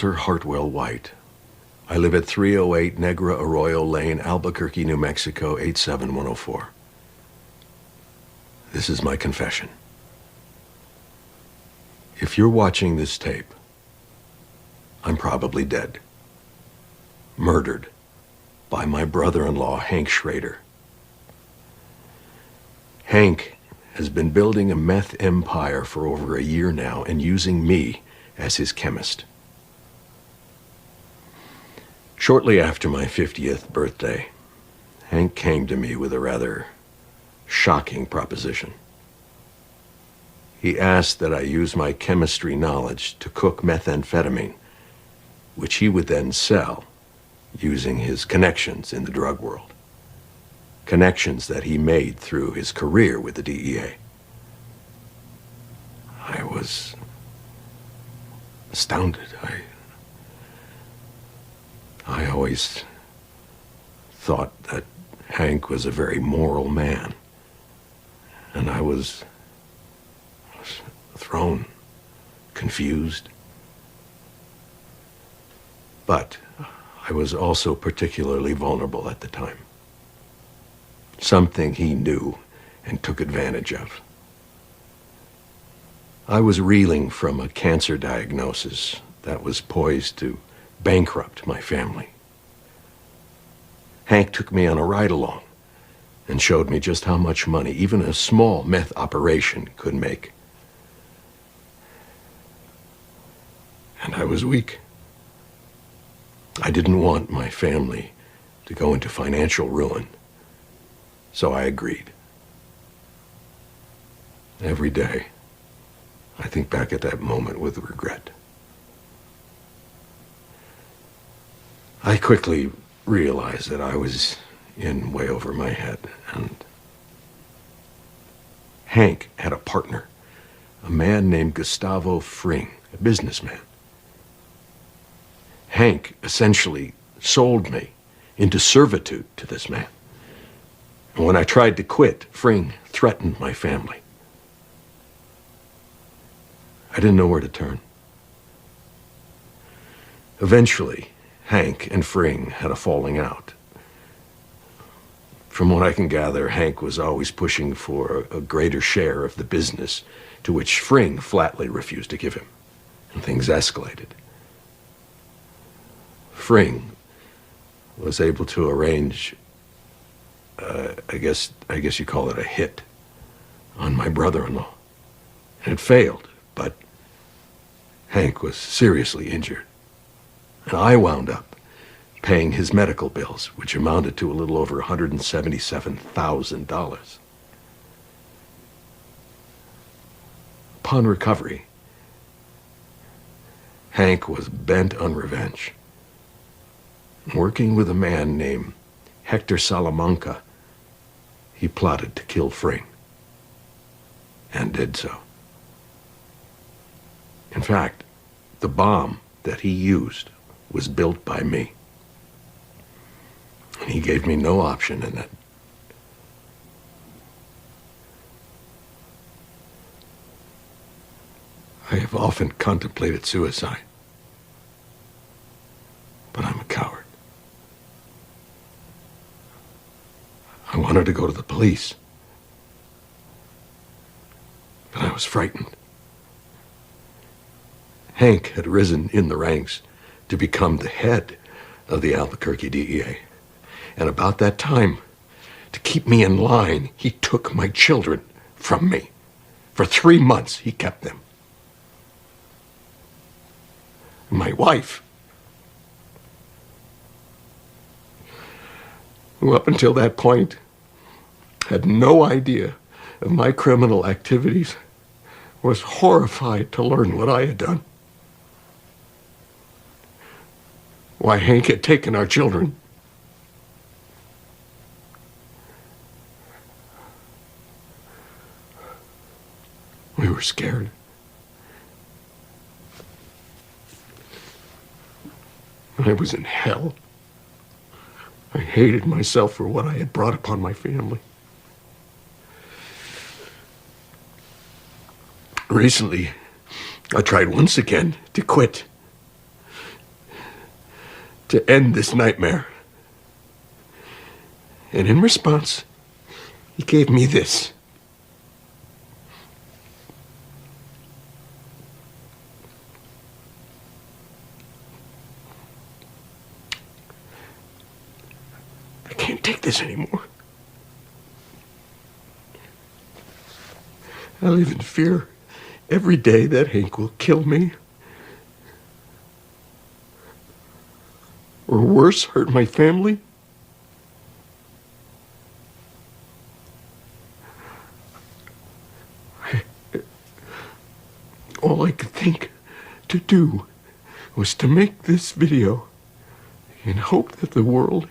Walter Hartwell White. I live at 308 Negra Arroyo Lane, Albuquerque, New Mexico, 87104. This is my confession. If you're watching this tape, I'm probably dead. Murdered by my brother-in-law, Hank Schrader. Hank has been building a meth empire for over a year now and using me as his chemist. Shortly after my 50th birthday, Hank came to me with a rather shocking proposition. He asked that I use my chemistry knowledge to cook methamphetamine, which he would then sell using his connections in the drug world. Connections that he made through his career with the DEA. I was astounded. I always thought that Hank was a very moral man, and I was thrown, confused. But I was also particularly vulnerable at the time. Something he knew and took advantage of. I was reeling from a cancer diagnosis that was poised to bankrupt my family. Hank took me on a ride-along and showed me just how much money even a small meth operation could make. And I was weak. I didn't want my family to go into financial ruin, so I agreed. Every day, I think back at that moment with regret. I quickly realized that I was in way over my head, and Hank had a partner, a man named Gustavo Fring, a businessman. Hank essentially sold me into servitude to this man. And when I tried to quit, Fring threatened my family. I didn't know where to turn. Eventually, Hank and Fring had a falling out. From what I can gather, Hank was always pushing for a greater share of the business, to which Fring flatly refused to give him, and things escalated. Fring was able to arrange, I guess you call it a hit, on my brother-in-law. And it failed, but Hank was seriously injured. And I wound up paying his medical bills, which amounted to a little over $177,000. Upon recovery, Hank was bent on revenge. Working with a man named Hector Salamanca, he plotted to kill Fring, and did so. In fact, the bomb that he used was built by me. And he gave me no option in it. I have often contemplated suicide, but I'm a coward. I wanted to go to the police, but I was frightened. Hank had risen in the ranks to become the head of the Albuquerque DEA. And about that time, to keep me in line, he took my children from me. For 3 months, he kept them. My wife, who up until that point had no idea of my criminal activities, was horrified to learn what I had done. Why Hank had taken our children. We were scared. I was in hell. I hated myself for what I had brought upon my family. Recently, I tried once again to quit. to end this nightmare. And in response, he gave me this. I can't take this anymore. I live in fear every day that Hank will kill me. Or worse, hurt my family. All I could think to do was to make this video in hope that the world